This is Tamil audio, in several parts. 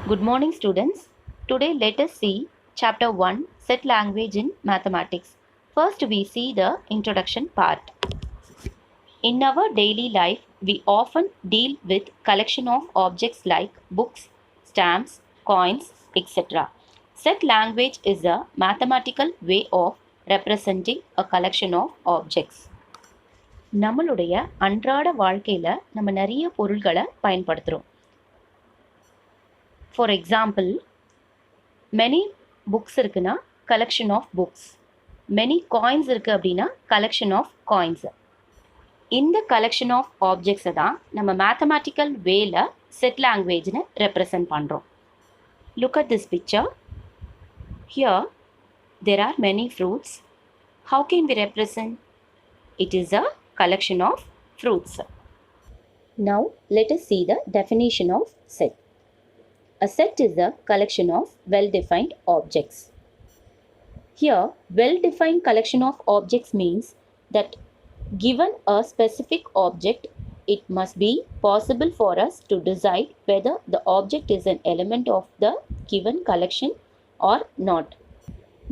Good morning, students. Today, let us see Chapter 1 Set Language in Mathematics. First, we see the introduction part. In our daily life, we often deal with collection of objects like books, stamps, coins, etc. Set language is a mathematical way of representing a collection of objects. நம்மளுடைய அன்றாட வாழ்க்கையில் நம்ம நிறைய பொருள்களை பயன்படுத்துகிறோம். For example, many books இருக்குன்னா collection of books. Many coins இருக்கு அப்படின்னா collection of coins. இந்த collection of objects தான் நம்ம mathematical wayல set languageன்னு represent பண்ணுறோம். Look at this picture. Here there are many fruits. How can we represent? It is a collection of fruits. Now let us see the definition of set. A set is a collection of well-defined objects. Here, well-defined collection of objects means that given a specific object, it must be possible for us to decide whether the object is an element of the given collection or not.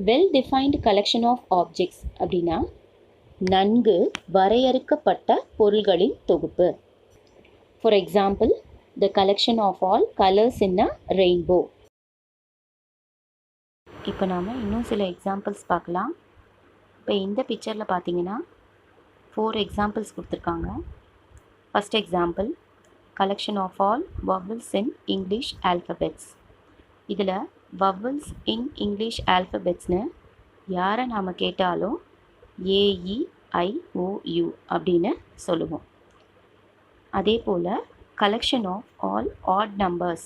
Well-defined collection of objects அப்படின்னா நன்கு வரையறுக்கப்பட்ட பொருள்களின் தொகுப்பு. For example, the collection of all colors in a rainbow. இப்போ நாம் இன்னும் சில எக்ஸாம்பிள்ஸ் பார்க்கலாம். இப்போ இந்த பிக்சரில் பார்த்தீங்கன்னா 4 எக்ஸாம்பிள்ஸ் கொடுத்துருக்காங்க. First example collection of all vowels in English alphabets. இதில் vowels in English alphabetsனு யாரை நாம் கேட்டாலும் AEIOU அப்படின்னு சொல்லுவோம். அதே போல் collection of all odd numbers.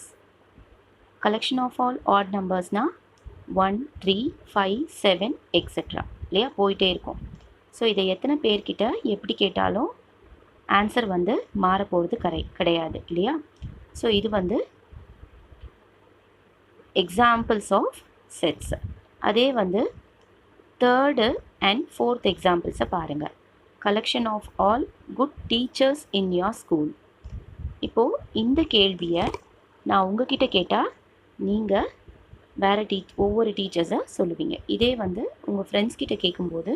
collection of all odd numbersனால் 1, 3, 5, 7 etc. இல்லையா போயிட்டே இருக்கும். ஸோ இதை எத்தனை பேர்கிட்ட எப்படி கேட்டாலும் ஆன்சர் வந்து மாறப்போகிறது கிடையாது இல்லையா. ஸோ இது வந்து எக்ஸாம்பிள்ஸ் ஆஃப் செட்ஸ். அதே வந்து தேர்டு அண்ட் ஃபோர்த் எக்ஸாம்பிள்ஸை பாருங்கள். collection of all good teachers in your school. இப்போது இந்த கேள்வியை நான் உங்ககிட்ட கேட்டால் நீங்கள் வேறு ஒவ்வொரு டீச்சர்ஸை சொல்லுவீங்க. இதே வந்து உங்கள் ஃப்ரெண்ட்ஸ் கிட்ட கேட்கும்போது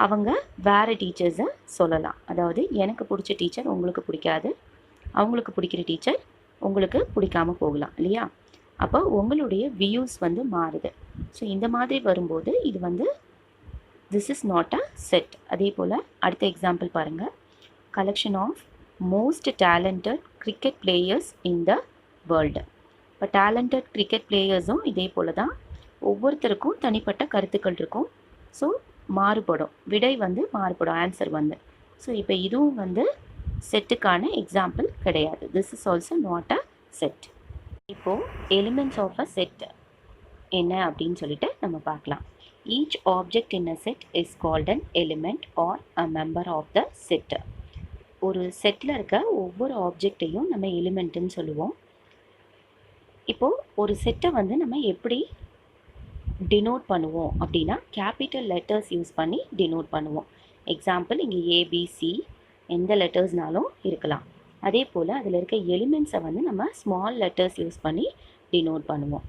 அவங்க வேறு டீச்சர்ஸை சொல்லலாம். அதாவது எனக்கு பிடிச்ச டீச்சர் உங்களுக்கு பிடிக்காது, அவங்களுக்கு பிடிக்கிற டீச்சர் உங்களுக்கு பிடிக்காமல் போகலாம் இல்லையா. அப்போ உங்களுடைய வியூஸ் வந்து மாறுது. ஸோ இந்த மாதிரி வரும்போது இது வந்து this is not a set. அதே போல் அடுத்த எக்ஸாம்பிள் பாருங்கள். collection of most talented cricket players in the world. இப்போ டேலண்டட் கிரிக்கெட் பிளேயர்ஸும் இதே போல் தான் ஒவ்வொருத்தருக்கும் தனிப்பட்ட கருத்துக்கள் இருக்கும். ஸோ மாறுபடும், விடை வந்து மாறுபடும் ஆன்சர் வந்து. ஸோ இப்போ இதுவும் வந்து செட்டுக்கான எக்ஸாம்பிள் கிடையாது. This is also not a set. இப்போது எலிமெண்ட்ஸ் ஆஃப் அ செட் என்ன அப்படின்னு சொல்லிட்டு நம்ம பார்க்கலாம். Each object in a set is called an element or a member of the set. ஒரு செட்டில் இருக்க ஒவ்வொரு ஆப்ஜெக்டையும் நம்ம எலிமெண்ட்டுன்னு சொல்லுவோம். இப்போது ஒரு செட்டை வந்து நம்ம எப்படி டினோட் பண்ணுவோம் அப்படின்னா கேபிட்டல் லெட்டர்ஸ் யூஸ் பண்ணி டினோட் பண்ணுவோம். எக்ஸாம்பிள் இங்கே ஏபிசி எந்த லெட்டர்ஸ்னாலும் இருக்கலாம். அதே போல் அதில் இருக்க எலிமெண்ட்ஸை வந்து நம்ம ஸ்மால் லெட்டர்ஸ் யூஸ் பண்ணி டினோட் பண்ணுவோம்.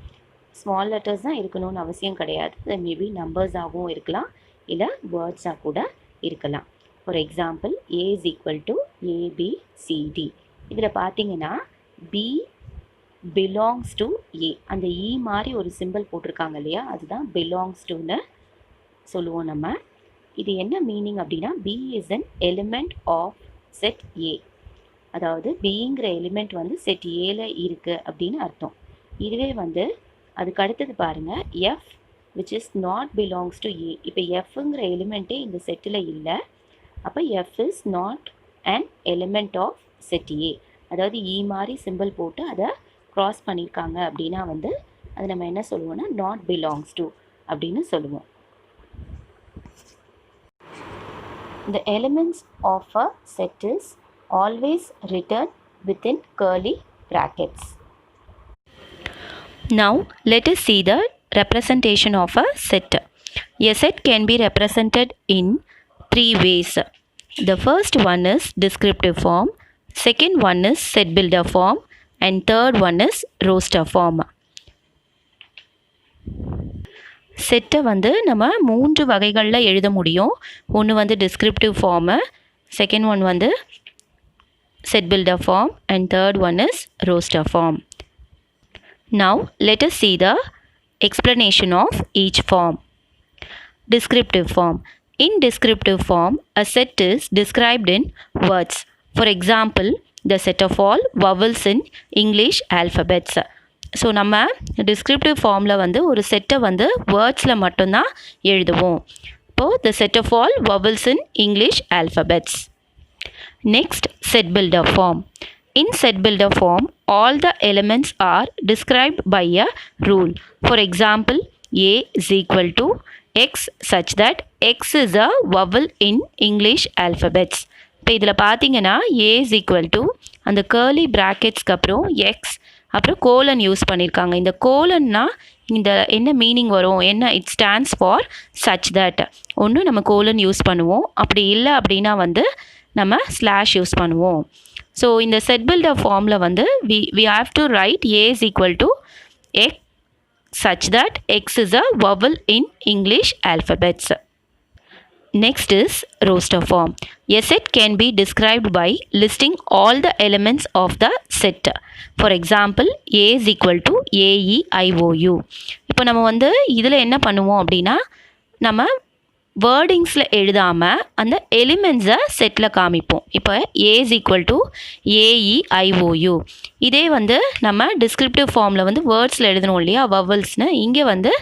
ஸ்மால் லெட்டர்ஸ் தான் இருக்கணும்னு அவசியம் கிடையாது. அது மேபி நம்பர்ஸாகவும் இருக்கலாம், இல்லை வேர்ட்ஸாக கூட இருக்கலாம். For example A is equal to ABCD. இதில் பார்த்தீங்கன்னா B belongs to A. அந்த E மாதிரி ஒரு சிம்பிள் போட்டிருக்காங்க இல்லையா, அதுதான் belongs toன்னு சொல்லுவோம் நம்ம. இது என்ன மீனிங் அப்படின்னா B is an element of set A. அதாவது Bங்கிற எலிமெண்ட் வந்து செட் ஏல இருக்குது அப்படின்னு அர்த்தம். இதுவே வந்து அதுக்கு அடுத்தது பாருங்கள் F which is not belongs to A. இப்போ Fங்கிற எலிமெண்ட்டே இந்த செட்டில் இல்லை. அப்போ F is not an element of set A. அதாவது E மாதிரி சிம்பிள் போட்டு அதை க்ராஸ் பண்ணியிருக்காங்க அப்படின்னா வந்து அது நம்ம என்ன சொல்லுவோம்னா நாட் பிலாங்ஸ் டு அப்படின்னு சொல்லுவோம். The elements of a set is always written within curly brackets. Now let us see the representation of a set. A set can be represented in 3 ways. The first one is descriptive form, second one is set builder form, and third one is roster form. செட்டை வந்து நம்ம 3 வகைகளில் எழுத முடியும். ஒன்று வந்து டிஸ்கிரிப்டிவ் ஃபார்மு, செகண்ட் ஒன் வந்து set builder form, and third one is roster form. Now let us see the explanation of each form. Descriptive form. In descriptive form, a set is described in words. For example, the set of all vowels in English alphabets. So நம்ம டிஸ்கிரிப்டிவ் ஃபார்மில் வந்து ஒரு செட்டை வந்து வேர்ட்ஸில் மட்டும்தான் எழுதுவோம். இப்போது the set of all vowels in English alphabets. Next, set builder form. In set builder form, all the elements are described by a rule. For example, A is equal to X such that X is a vowel in English alphabets. இப்போ இதில் பார்த்தீங்கன்னா A is equal to அந்த curly bracketsக்கு அப்புறம் X அப்புறம் கோலன் யூஸ் பண்ணியிருக்காங்க. இந்த கோலன்னா இந்த என்ன மீனிங் வரும், என்ன it stands for such that. ஒன்று நம்ம கோலன் யூஸ் பண்ணுவோம், அப்படி இல்லை அப்படின்னா வந்து நம்ம ஸ்லாஷ் யூஸ் பண்ணுவோம். ஸோ இந்த செட் பில்டர் ஃபார்மில் வந்து we have to write A is equal to X such that X is a vowel in English alphabets. Next is roster form. A set can be described by listing all the elements of the set. For example, A is equal to AEIOU. இப்போ நம்ம வந்து இதில் என்ன பண்ணுவோம் அப்படின்னா, நம்ம வேர்டிங்ஸில் எழுதாமல் அந்த எலிமெண்ட்ஸை செட்டில் காமிப்போம். இப்போ A is equal to AEIOU. இதே வந்து நம்ம டிஸ்கிரிப்டிவ் ஃபார்மில் வந்து வேர்ட்ஸில் எழுதணும் இல்லையா, வவல்ஸ்னு. இங்கே வந்து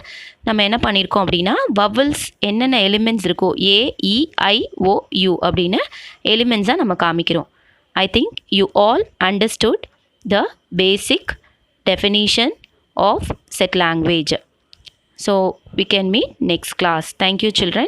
நம்ம என்ன பண்ணியிருக்கோம் அப்படின்னா, வவல்ஸ் என்னென்ன எலிமெண்ட்ஸ் இருக்கோ AEIOU அப்படின்னு எலிமெண்ட்ஸாக நம்ம காமிக்கிறோம். I think you all understood the basic definition of set language. So we can meet next class. Thank you, children.